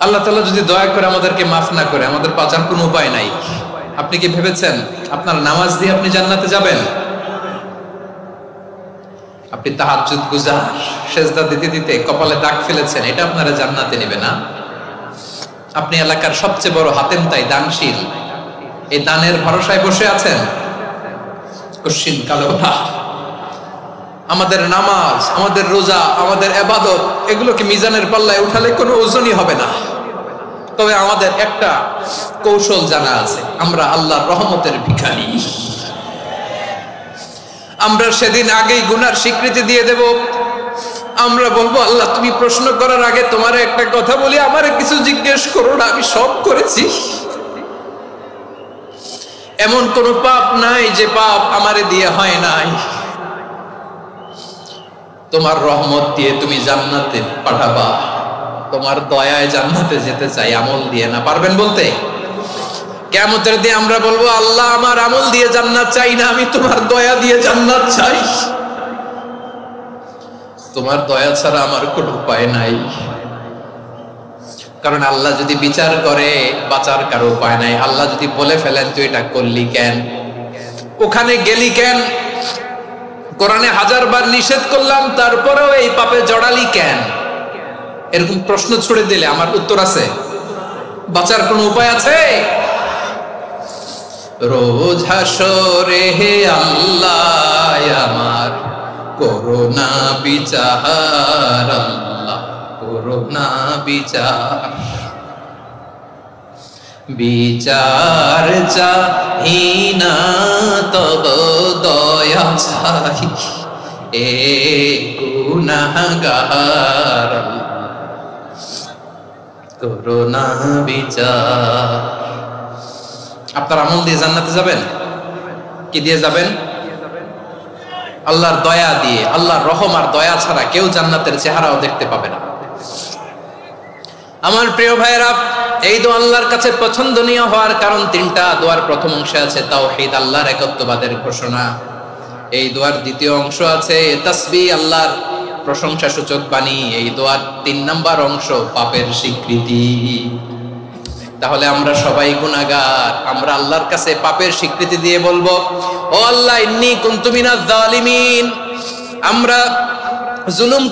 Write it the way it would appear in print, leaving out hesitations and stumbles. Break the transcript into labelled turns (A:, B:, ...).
A: আল্লাহ তাআলা যদি দয়া করে আমাদেরকে মাফ না করে, আমাদের বাঁচার কোনো উপায় নাই। আপনি কি ভেবেছেন আপনার নামাজ দিয়ে আপনি জান্নাতে যাবেন? আপনি তাহাজ্জুদ গুজার, সেজদা দিতে দিতে কপালে দাগ ফেলেছেন, এটা আপনারা জান্নাতে নেবে না? আপনি এলাকার সবচেয়ে বড় হাতেম তাই দানশীল, এই দানের ভরসায় বসে আছেন, কশিন কালো ওঠা। আমাদের নামাজ, আমাদের রোজা, আমাদের ইবাদত, এগুলোকে মিজানের পাল্লায় উঠালে কোনো ওজনই হবে না। তবে আমাদের একটা কৌশল জানা আছে, আমরা আল্লাহর রহমতের ভিখারি। আমরা সেদিন আগেই গুনার স্বীকৃতি দিয়ে দেব। আমরা বলবো, আল্লাহ তুমি প্রশ্ন করার আগে তোমার একটা কথা বলি, আমারে কিছু জিজ্ঞেস করো না, আমি সব করেছি। এমন কোন পাপ নাই যে পাপ আমারে দিয়ে হয় নাই। তোমার রহমত দিয়ে তুমি জান্নাতে পাঠাবা, তোমার দয়ায় জান্নাতে যেতে চাই, আমল দিয়ে না। পারবেন বলতে? কিয়ামতের দিন আমরা বলবো, আল্লাহ আমার আমল দিয়ে জান্নাত চাই না, আমি তোমার দয়া দিয়ে জান্নাত চাই। তোমার দয়া ছাড়া আমার কোনো উপায় নাই। কারণ আল্লাহ যদি বিচার করে, বাঁচার কারো উপায় নাই। আল্লাহ যদি বলে ফেলেন তুই এটা করলি কেন, ওখানে গেলি কেন, কোরআনে 1000 বার নিষেধ করলাম তারপরেও এই পাপে জড়ালি কেন, এরকম প্রশ্ন ছুড়ে দিলে আমার উত্তর আছে? বাঁচার কোনো উপায় আছে? রোজ হাসরে হে আল্লাহ আমার করোনা বিচার, আল্লাহ করোনা বিচার। বিচার চাহি না তব দয়া চাই, এ গুনাহগার করোনা বিচার। আপনার আমল দিয়ে জান্নাতে যাবেন? কি দিয়ে যাবেন? আল্লাহর দয়া দিয়ে। আল্লাহর রহম আর দয়া ছাড়া কেউ জান্নাতের চেহারাও দেখতে পাবে না। আমার প্রিয় ভাইয়েরা, এই দোয়া আল্লাহর কাছে পছন্দনীয় হওয়ার কারণ 3টা। দোয়ার প্রথম অংশে আছে তাওহীদ, আল্লাহর একত্ববাদের ঘোষণা। এই দোয়ার দ্বিতীয় অংশ আছে তাসবিহ, আল্লাহর প্রশংসা সূচক বাণী। এই দোয়ার 3 নাম্বার অংশ পাপের স্বীকৃতি। তাহলে আমরা সবাই গুনাহগার। আমরা আল্লাহর কাছে পাপের স্বীকৃতি দিয়ে বলবো, ও আল্লাহ ইন্নী কুনতু মিনাজ জালিমিন, আমরা জুলুম